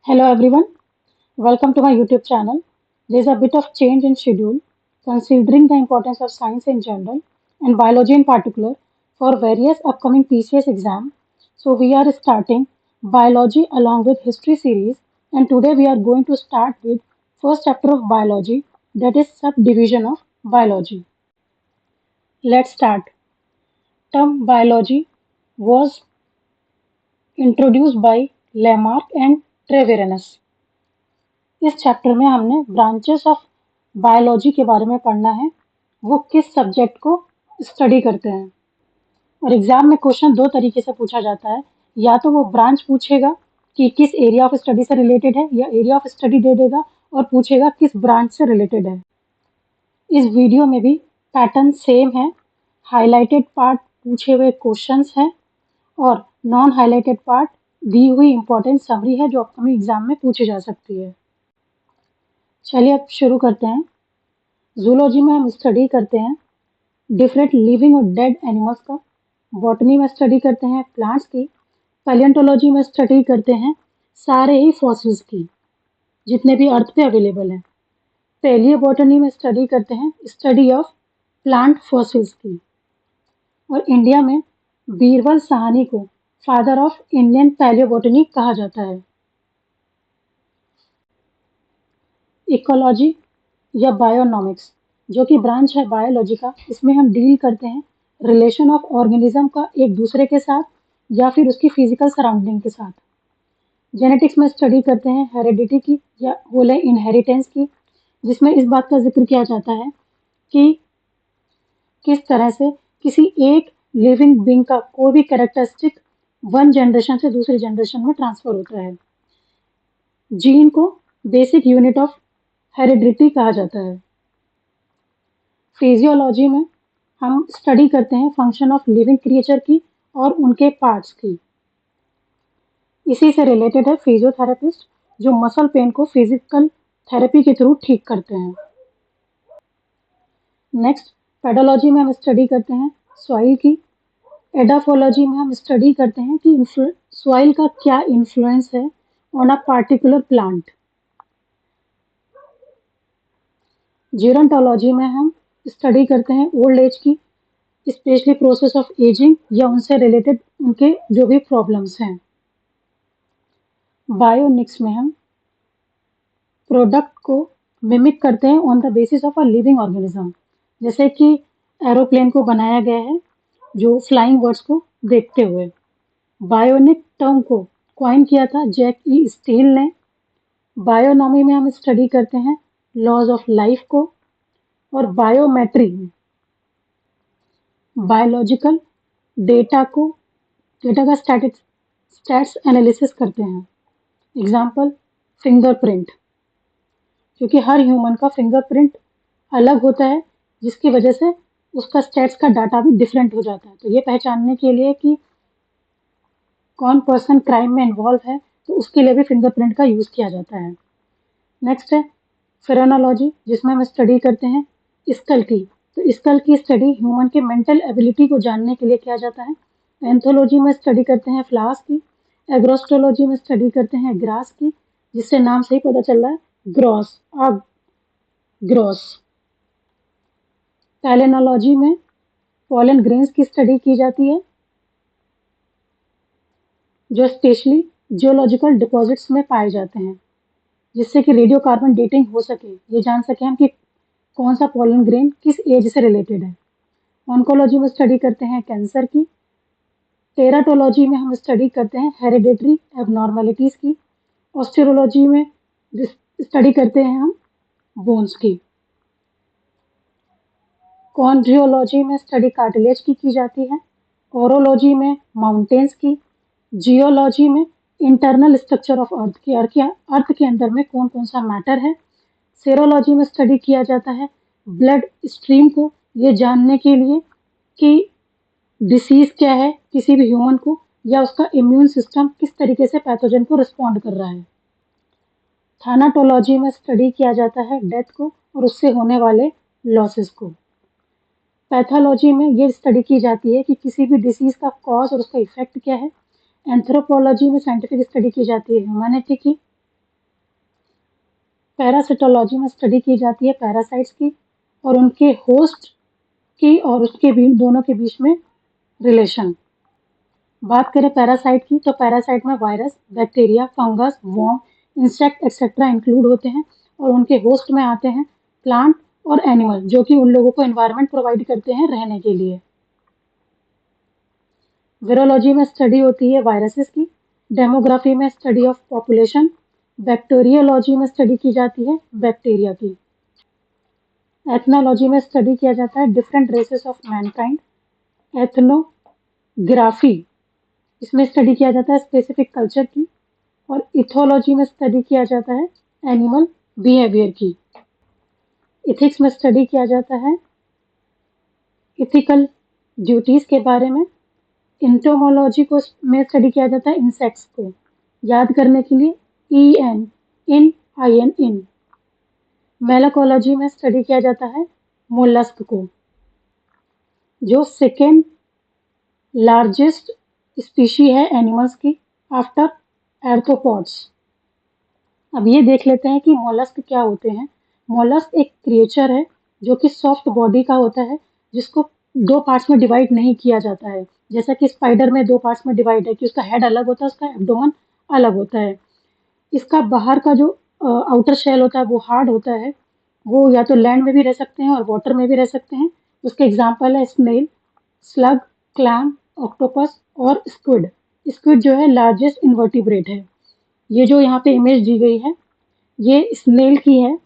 Hello everyone, welcome to my YouTube channel. There is a bit of change in schedule considering the importance of science in general and biology in particular for various upcoming PCS exam. So we are starting biology along with history series, and today we are going to start with first chapter of biology, that is subdivision of biology. Let's start. Term biology was introduced by Lamarck and Treviranus. इस chapter में हमने branches of biology के बारे में पढ़ना है, वो किस सब्जेक्ट को स्टडी करते हैं। और एग्जाम में क्वेश्चन दो तरीके से पूछा जाता है, या तो वो ब्रांच पूछेगा कि किस एरिया ऑफ स्टडी से रिलेटेड है, या एरिया ऑफ स्टडी दे देगा और पूछेगा किस ब्रांच से रिलेटेड है। इस वीडियो में भी पैटर्न सेम है, हाईलाइटेड पार्ट पूछे हुए क्वेश्चंस हैं और नॉन हाईलाइटेड पार्ट दी हुई इंपॉर्टेंट समरी है जो अपकमिंग एग्जाम में पूछी जा सकती है। चलिए अब शुरू करते हैं। जूलॉजी में हम स्टडी करते हैं डिफरेंट लिविंग और डेड एनिमल्स का, बॉटनी में स्टडी करते हैं प्लांट्स की, पैलियोंटोलॉजी में स्टडी करते हैं सारे ही फॉसिल्स की जितने भी अर्थ पे अवेलेबल हैं, पैलियोबॉटनी में स्टडी करते हैं स्टडी ऑफ प्लांट फॉसिल्स की, और इंडिया में बीरबल साहनी को फादर ऑफ इंडियन पैलियोबॉटनी कहा जाता है। इकोलॉजी या बायोनॉमिक्स जो कि ब्रांच है बायोलॉजी का, इसमें हम डील करते हैं रिलेशन ऑफ ऑर्गेनिज्म का एक दूसरे के साथ या फिर उसकी फिजिकल सराउंडिंग के साथ। जेनेटिक्स में स्टडी करते हैं हेरिडिटी की या बोले इनहेरिटेंस की, जिसमें इस बात का जिक्र किया जाता है कि किस तरह से किसी एक लिविंग बीइंग का कोई भी कैरेक्टरिस्टिक वन जनरेशन से दूसरी जनरेशन में ट्रांसफर होता है। जीन को बेसिक यूनिट ऑफ हेरिडिटी कहा जाता है। फिजियोलॉजी में हम स्टडी करते हैं फंक्शन ऑफ लिविंग क्रिएचर की और उनके पार्ट्स की। इसी से रिलेटेड है फिजियोथेरेपिस्ट जो मसल पेन को फिजिकल थेरेपी के थ्रू ठीक करते हैं। नेक्स्ट पेडोलॉजी में हम स्टडी करते हैं सॉइल की। एडाफोलॉजी में हम स्टडी करते हैं कि सॉइल का क्या इन्फ्लुएंस है ऑन अ पार्टिकुलर प्लांट। जीरोंटोलॉजी में हम स्टडी करते हैं ओल्ड एज की, स्पेशली प्रोसेस ऑफ एजिंग या उनसे रिलेटेड उनके जो भी प्रॉब्लम्स हैं। बायोनिक्स में हम प्रोडक्ट को मिमिक करते हैं on the basis of a living organism, जैसे कि एरोप्लेन को बनाया गया है जो फ्लाइंग बर्ड्स को देखते हुए। बायोनिक टर्म को कॉइन किया था जैक ई स्टील ने। बायोनॉमी में हम स्टडी करते हैं लॉज ऑफ लाइफ को, और बायोमेट्री में बायोलॉजिकल डेटा का स्टैट्स एनालिसिस करते हैं। एग्जाम्पल फिंगरप्रिंट, क्योंकि हर ह्यूमन का फिंगरप्रिंट अलग होता है जिसकी वजह से उसका स्टैट्स का डाटा भी डिफरेंट हो जाता है। तो ये पहचानने के लिए कि कौन पर्सन क्राइम में इन्वॉल्व है, तो उसके लिए भी फिंगरप्रिंट का यूज़ किया जाता है। नेक्स्ट है फेरेनोलॉजी, जिसमें हम स्टडी करते हैं स्कल की। तो स्कल की स्टडी ह्यूमन के मेंटल एबिलिटी को जानने के लिए किया जाता है। एंथोलॉजी में स्टडी करते हैं फ्लावर्स की। एग्रोस्टोलॉजी में स्टडी करते हैं ग्रास की, जिससे नाम से ही पता चल रहा है ग्रॉस और ग्रॉस। पैलिनोलॉजी में पॉलन ग्रेन्स की स्टडी की जाती है जो स्पेशली जियोलॉजिकल डिपॉजिट्स में पाए जाते हैं, जिससे कि रेडियो कार्बन डेटिंग हो सके, ये जान सके हम कि कौन सा पॉलन ग्रेन किस एज से रिलेटेड है। ऑन्कोलॉजी में स्टडी करते हैं कैंसर की। टेराटोलॉजी में हम स्टडी करते हैं हेरिडेटरी एबनॉर्मेलिटीज की। ऑस्टियोलॉजी में स्टडी करते हैं हम बोन्स की। कॉन्ड्रियोलॉजी में स्टडी कार्टिलेज की जाती है। ओरोलॉजी में माउंटेन्स की। जियोलॉजी में इंटरनल स्ट्रक्चर ऑफ अर्थ के अंदर में कौन कौन सा मैटर है। सेरोलॉजी में स्टडी किया जाता है ब्लड स्ट्रीम को, ये जानने के लिए कि डिसीज क्या है किसी भी ह्यूमन को, या उसका इम्यून सिस्टम किस तरीके से पैथोजन को रिस्पॉन्ड कर रहा है। थानाटोलॉजी में स्टडी किया जाता है डेथ को और उससे होने वाले लॉसेस को। पैथोलॉजी में ये स्टडी की जाती है कि किसी भी डिसीज का कॉज और उसका इफेक्ट क्या है। एंथ्रोपोलॉजी में साइंटिफिक स्टडी की जाती है ह्यूमैनिटी की। पैरासिटोलॉजी में स्टडी की जाती है पैरासाइट्स की और उनके होस्ट की और उसके बीच दोनों के बीच में रिलेशन। बात करें पैरासाइट की तो पैरासाइट में virus, bacteria, fungus, worm, insect etcetera include होते हैं और उनके होस्ट में आते हैं प्लांट और एनिमल जो कि उन लोगों को एनवायरनमेंट प्रोवाइड करते हैं रहने के लिए। वायरोलॉजी में स्टडी होती है वायरसेस की, डेमोग्राफी में स्टडी ऑफ पॉपुलेशन, बैक्टीरियोलॉजी में स्टडी की जाती है बैक्टीरिया की, एथनोलॉजी में स्टडी किया जाता है different races of mankind, ethnography इसमें स्टडी किया जाता है स्पेसिफिक कल्चर की और इथोलॉजी में स्टडी किया जाता है एनिमल बिहेवियर की, इथिक्स में स्टडी किया जाता है इथिकल ड्यूटीज के बारे में, इंटोमोलॉजी को में स्टडी किया जाता है इंसेक्ट्स को, याद करने के लिए इन। मेलाकोलॉजी में स्टडी किया जाता है मोलस्क को, जो सेकेंड लार्जेस्ट स्पीशी है एनिमल्स की आफ्टर आर्थ्रोपॉड्स। अब ये देख लेते हैं कि मोलस्क क्या होते हैं। मोलस्क एक क्रिएचर है जो कि सॉफ्ट बॉडी का होता है, जिसको दो पार्ट्स में डिवाइड नहीं किया जाता है। जैसा कि स्पाइडर में दो पार्ट्स में डिवाइड है कि उसका हेड अलग होता है, उसका एब्डोमेन अलग होता है। इसका बाहर का जो आउटर शेल होता है वो हार्ड होता है, वो या तो लैंड में भी रह सकते हैं और वाटर में भी रह सकते हैं। उसके एग्जाम्पल है स्नेल, स्लग, क्लैम, ऑक्टोपस और स्क्विड। स्क्विड जो है लार्जेस्ट इन्वर्टिब्रेट है। ये जो यहाँ पे इमेज दी गई है ये स्नेल की है,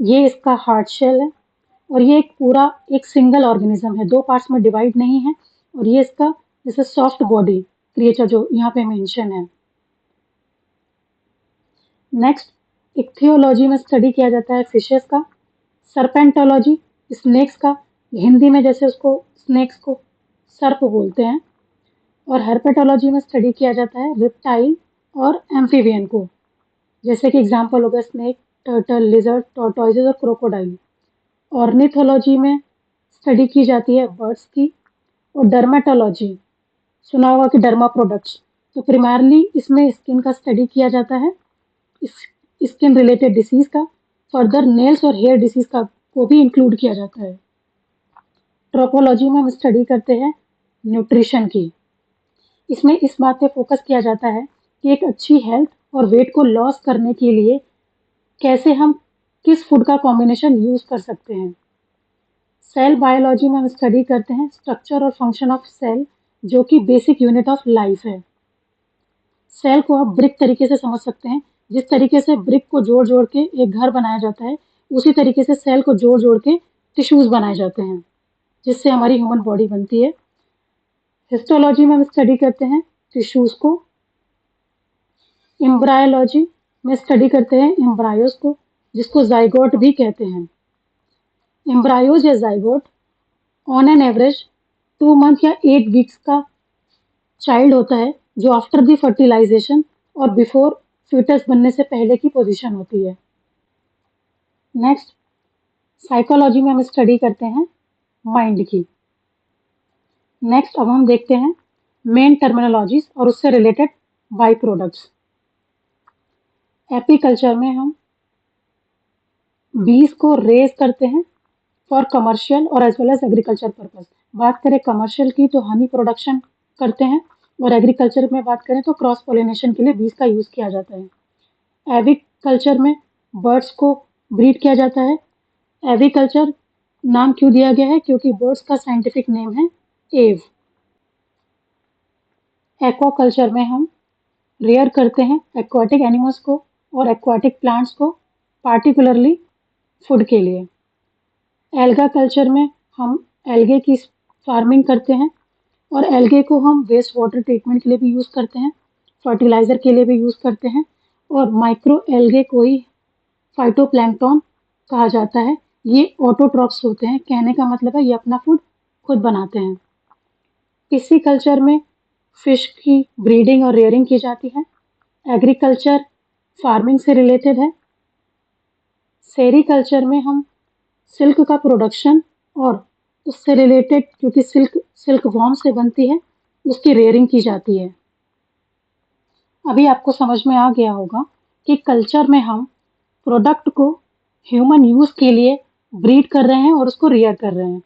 ये इसका हार्ड शेल है और ये एक पूरा एक सिंगल ऑर्गेनिज्म है, दो पार्ट्स में डिवाइड नहीं है। और ये इसका जैसे सॉफ्ट बॉडी क्रिएचर जो यहाँ पे मेंशन है। नेक्स्ट, इक्थियोलॉजी में स्टडी किया जाता है फिशेस का, सर्पेंटोलॉजी स्नेक्स का, हिंदी में जैसे उसको स्नेक्स को सर्प बोलते हैं, और हर्पेटोलॉजी में स्टडी किया जाता है रिप्टाइल और एम्फीबियन को, जैसे कि एग्जांपल हो गया स्नेक, टर्टल, लिजर्ड, टॉर्टोइजेस और क्रोकोडाइल। ऑर्निथोलॉजी में स्टडी की जाती है बर्ड्स की, और डर्मेटोलॉजी सुना होगा कि डर्मा प्रोडक्ट्स, तो प्राइमरली इसमें स्किन का स्टडी किया जाता है, स्किन रिलेटेड डिसीज का, फर्दर नेल्स और हेयर डिसीज का को भी इंक्लूड किया जाता है। ट्रोपोलॉजी में हम स्टडी करते हैं न्यूट्रिशन की, इसमें इस बात पे फोकस किया जाता है कि एक अच्छी हेल्थ और वेट को लॉस करने के लिए कैसे हम किस फूड का कॉम्बिनेशन यूज कर सकते हैं। सेल बायोलॉजी में हम स्टडी करते हैं स्ट्रक्चर और फंक्शन ऑफ सेल, जो कि बेसिक यूनिट ऑफ लाइफ है। सेल को आप ब्रिक तरीके से समझ सकते हैं, जिस तरीके से ब्रिक को जोड़ जोड़ के एक घर बनाया जाता है, उसी तरीके से सेल को जोड़ जोड़ के टिश्यूज बनाए जाते हैं, जिससे हमारी ह्यूमन बॉडी बनती है। हिस्टोलॉजी में हम स्टडी करते हैं टिश्यूज को। एम्ब्रायोलॉजी में स्टडी करते हैं एम्ब्रायोज को, जिसको जाइगोट भी कहते हैं। एम्ब्रायोज या zygote on an average 2 month या 8 वीक्स का चाइल्ड होता है, जो आफ्टर द फर्टिलाइजेशन और बिफोर फीटस बनने से पहले की पोजीशन होती है। नेक्स्ट, साइकोलॉजी में हम स्टडी करते हैं माइंड की। नेक्स्ट अब हम देखते हैं मेन टर्मिनोलॉजीज और उससे रिलेटेड बाई प्रोडक्ट्स। एपीकल्चर में हम बीज को रेज करते हैं फॉर कमर्शियल और as well as agriculture purpose. बात करें कमर्शियल की तो हनी प्रोडक्शन करते हैं, और एग्रीकल्चर में बात करें तो क्रॉस पोलिनेशन के लिए बीज का यूज किया जाता है। एविकल्चर में बर्ड्स को ब्रीड किया जाता है। एविकल्चर नाम क्यों दिया गया है, क्योंकि बर्ड्स का साइंटिफिक नेम है एव। एक्वाकल्चर में हम रेयर करते हैं एक्वाटिक एनिमल्स को और एक्वाटिक प्लांट्स को, पार्टिकुलरली फूड के लिए। एल्गा कल्चर में हम एल्गे की फार्मिंग करते हैं, और एल्गे को हम वेस्ट वाटर ट्रीटमेंट के लिए भी यूज़ करते हैं, फर्टिलाइज़र के लिए भी यूज़ करते हैं, और माइक्रो एल्गे को ही फाइटोप्लैंक्टन कहा जाता है। ये ऑटोट्रॉफ्स होते हैं, कहने का मतलब है ये अपना फूड खुद बनाते हैं। पिस्सीकल्चर में फिश की ब्रीडिंग और रेयरिंग की जाती है। एग्रीकल्चर फार्मिंग से रिलेटेड है। सेरीकल्चर में हम सिल्क का प्रोडक्शन और उससे रिलेटेड, क्योंकि सिल्क वॉर्म से बनती है, उसकी रेयरिंग की जाती है। अभी आपको समझ में आ गया होगा कि कल्चर में हम प्रोडक्ट को ह्यूमन यूज के लिए ब्रीड कर रहे हैं और उसको रियर कर रहे हैं।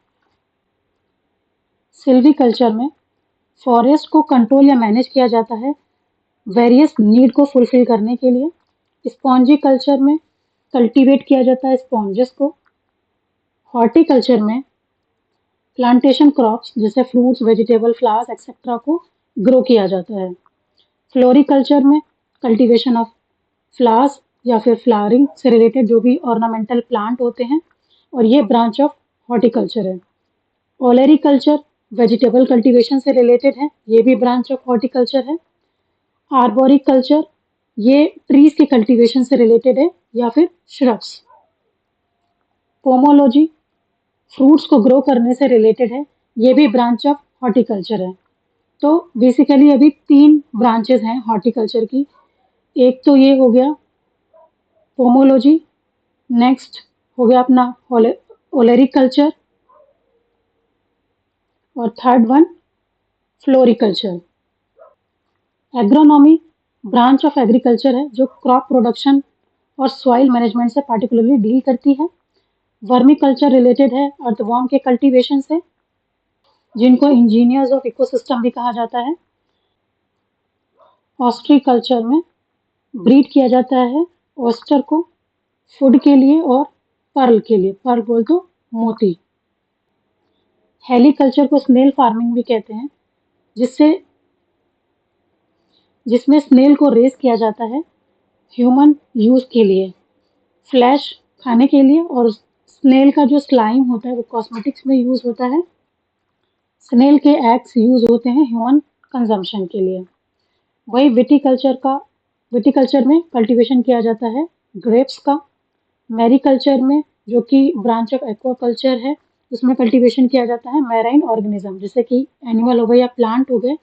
सिल्वी कल्चर में फॉरेस्ट को कंट्रोल या मैनेज किया जाता है वेरियस नीड को फुलफिल करने के लिए। स्पॉन्जी कल्चर में कल्टीवेट किया जाता है स्पॉन्जेस को। हॉर्टिकल्चर में प्लांटेशन क्रॉप्स जैसे फ्रूट्स, वेजिटेबल, फ्लावर्स एक्सेट्रा को ग्रो किया जाता है। फ्लोरिकल्चर में कल्टीवेशन ऑफ फ्लावर्स या फिर फ्लावरिंग से रिलेटेड जो भी ऑर्नामेंटल प्लांट होते हैं, और ये ब्रांच ऑफ हॉर्टिकल्चर है। ओलेरिकल्चर वेजिटेबल कल्टीवेशन से रिलेटेड है, ये भी ब्रांच ऑफ हॉर्टिकल्चर है। आर्बोरिकल्चर ये ट्रीज के कल्टीवेशन से रिलेटेड है या फिर श्रब्स। पोमोलॉजी फ्रूट्स को ग्रो करने से रिलेटेड है, ये भी ब्रांच ऑफ हॉर्टिकल्चर है। तो बेसिकली अभी 3 ब्रांचेस हैं हॉर्टिकल्चर की। एक तो ये हो गया पोमोलॉजी, नेक्स्ट हो गया अपना ओलेरिकल्चर, और third one floriculture. Agronomy branch of agriculture है जो क्रॉप प्रोडक्शन और सॉइल मैनेजमेंट से पार्टिकुलरली डील करती है। वर्मी कल्चर रिलेटेड है अर्थवॉर्म के कल्टीवेशन से, जिनको इंजीनियर्स ऑफ इकोसिस्टम भी कहा जाता है। ऑस्ट्री कल्चर में ब्रीड किया जाता है ऑस्टर को फूड के लिए और पर्ल के लिए, पर्ल बोल तो मोती। हेलीकल्चर को स्नेल फार्मिंग भी कहते हैं, जिससे जिसमें स्नेल को रेस किया जाता है ह्यूमन यूज के लिए, फ्लैश खाने के लिए, और स्नेल का जो स्लाइम होता है वो कॉस्मेटिक्स में यूज होता है। स्नेल के एग्स यूज होते हैं ह्यूमन कंजम्पशन के लिए। वही विटिकल्चर में कल्टीवेशन किया जाता है ग्रेप्स का। मैरीकल्चर में, जो कि ब्रांच ऑफ एक्वाकल्चर है, उसमें कल्टीवेशन किया जाता है मैराइन ऑर्गेनिज्म, जैसे कि एनिमल हो गए या प्लांट हो गए,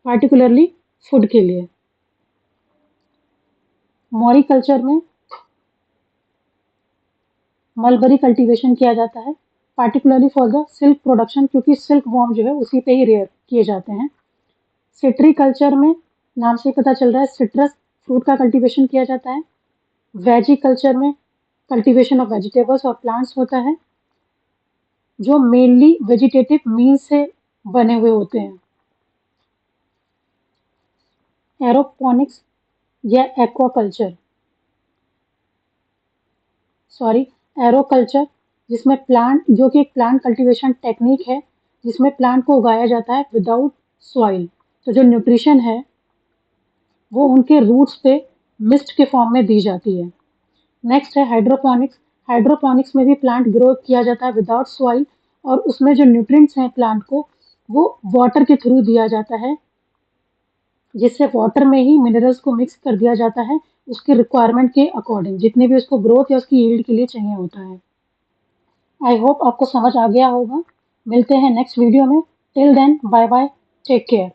पार्टिकुलरली फूड के लिए। मॉरिकल्चर में मलबरी कल्टीवेशन किया जाता है particularly for the silk production, क्योंकि सिल्क वॉर्म जो है उसी पे ही रेयर किए जाते हैं। सिट्रीकल्चर में नाम से पता चल रहा है सिट्रस फ्रूट का कल्टीवेशन किया जाता है। वेजिकल्चर में कल्टीवेशन ऑफ वेजिटेबल्स और प्लांट्स होता है, जो मेनली वेजिटेटिव मीन से बने हुए होते हैं। एरोपोनिक्स या एरोकल्चर, जिसमें प्लांट, जो कि एक प्लांट कल्टीवेशन टेक्निक है जिसमें प्लांट को उगाया जाता है विदाउट सॉइल। तो जो न्यूट्रिशन है वो उनके रूट्स पे मिस्ट के फॉर्म में दी जाती है। नेक्स्ट है हाइड्रोपोनिक्स। हाइड्रोपोनिक्स में भी प्लांट ग्रो किया जाता है विदाउट सॉइल, और उसमें जो न्यूट्रिएंट्स हैं प्लांट को वो वाटर के थ्रू दिया जाता है, जिससे वाटर में ही मिनरल्स को मिक्स कर दिया जाता है उसके रिक्वायरमेंट के अकॉर्डिंग, जितने भी उसको ग्रोथ या उसकी यील्ड के लिए चाहिए होता है। आई होप आपको समझ आ गया होगा। मिलते हैं नेक्स्ट वीडियो में। Till then bye bye, take care.